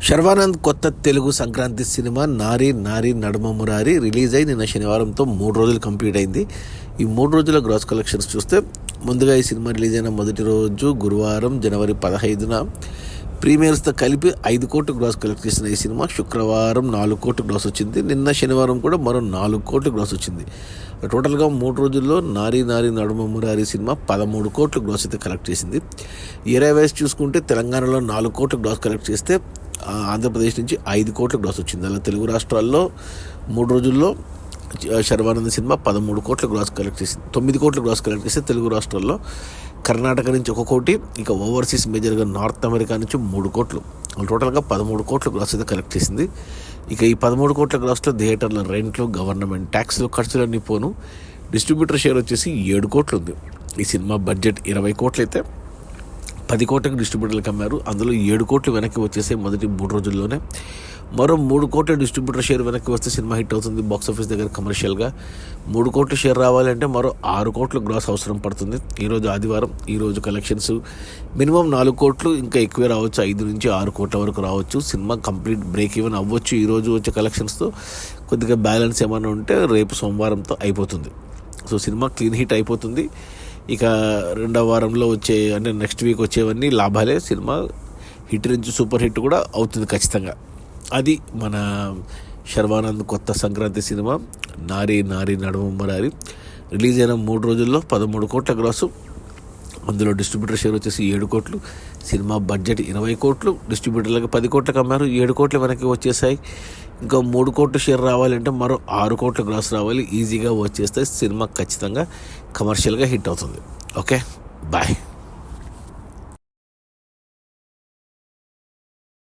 శర్వానంద్ కొత్త తెలుగు సంక్రాంతి సినిమా నారి నారి నడుమ మురారి రిలీజ్ అయి నిన్న శనివారంతో 3 రోజులు కంప్లీట్ అయింది. ఈ 3 రోజుల గ్రాస్ కలెక్షన్స్ చూస్తే ముందుగా ఈ సినిమా రిలీజ్ అయిన మొదటి రోజు గురువారం జనవరి 15న ప్రీమియర్స్తో కలిపి 5 కోట్లు గ్రాస్ కలెక్ట్ చేసిన ఈ సినిమా శుక్రవారం 4 కోట్లు గ్రాస్ వచ్చింది. నిన్న శనివారం కూడా మరో 4 కోట్లు గ్రాస్ వచ్చింది. టోటల్గా 3 రోజుల్లో నారి నారి నడుమ మురారి సినిమా 13 కోట్లు గ్రాస్ అయితే కలెక్ట్ చేసింది. ఏరియా వైజ్ చూసుకుంటే తెలంగాణలో 4 కోట్లు గ్రాస్ కలెక్ట్ చేస్తే ఆంధ్రప్రదేశ్ నుంచి 5 కోట్ల గ్రాస్ వచ్చింది. అలా తెలుగు రాష్ట్రాల్లో 3 రోజుల్లో శర్వానంద్ సినిమా 13 కోట్ల గ్రాస్ కలెక్ట్ చేసింది. 9 కోట్ల గ్రాస్ కలెక్ట్ చేస్తే తెలుగు రాష్ట్రాల్లో కర్ణాటక నుంచి 1 కోటి, ఇంకా ఓవర్సీస్ మేజర్గా నార్త్ అమెరికా నుంచి 3 కోట్లు, టోటల్గా 13 కోట్ల గ్రాస్ అయితే కలెక్ట్ చేసింది. ఇక ఈ 13 కోట్ల గ్రాస్లో థియేటర్ల రెంట్లు, గవర్నమెంట్ ట్యాక్స్లు, ఖర్చులన్నీ పోను డిస్ట్రిబ్యూటర్ షేర్ వచ్చేసి 7 కోట్లు ఉంది. ఈ సినిమా బడ్జెట్ 20 కోట్లు అయితే 10 కోట్లకు డిస్ట్రిబ్యూటర్లకు అమ్మారు. అందులో 7 కోట్లు వెనక్కి వచ్చేసాయి మొదటి 3 రోజుల్లోనే. మరో 3 కోట్ల డిస్ట్రిబ్యూటర్ షేర్ వెనక్కి వస్తే సినిమా హిట్ అవుతుంది. బాక్సాఫీస్ దగ్గర కమర్షియల్గా 3 కోట్ల షేర్ రావాలంటే మరో 6 కోట్ల గ్రాస్ అవసరం పడుతుంది. ఈరోజు ఆదివారం, ఈరోజు కలెక్షన్స్ మినిమం 4 కోట్లు, ఇంకా ఎక్కువే రావచ్చు, 5 నుంచి 6 కోట్ల వరకు రావచ్చు. సినిమా కంప్లీట్ బ్రేక్ ఈవెన్ అవ్వచ్చు. ఈరోజు వచ్చే కలెక్షన్స్తో కొద్దిగా బ్యాలెన్స్ ఏమైనా ఉంటే రేపు సోమవారంతో అయిపోతుంది. సో సినిమా క్లీన్ హిట్ అయిపోతుంది. ఇక రెండవ వారంలో వచ్చే, అంటే నెక్స్ట్ వీక్ వచ్చేవన్నీ లాభాలే. సినిమా హిట్ నుంచి సూపర్ హిట్ కూడా అవుతుంది ఖచ్చితంగా. అది మన శర్వానంద్ కొత్త సంక్రాంతి సినిమా నారి నారి నడుమ మురారి రిలీజ్ అయిన 3 రోజుల్లో 13 కోట్ల గ్రాసు. అందులో డిస్ట్రిబ్యూటర్ షేర్ వచ్చేసి 7 కోట్లు. సినిమా బడ్జెట్ 20 కోట్లు, డిస్ట్రిబ్యూటర్లకు 10 కోట్లకు అమ్మారు, 7 కోట్లు వెనక్కి వచ్చేసాయి. ఇంకా 3 కోట్ల షేర్ రావాలంటే మరో 6 కోట్ల గ్రాస్ రావాలి. ఈజీగా వచ్చేస్తే సినిమా ఖచ్చితంగా కమర్షియల్గా హిట్ అవుతుంది. Okay, bye.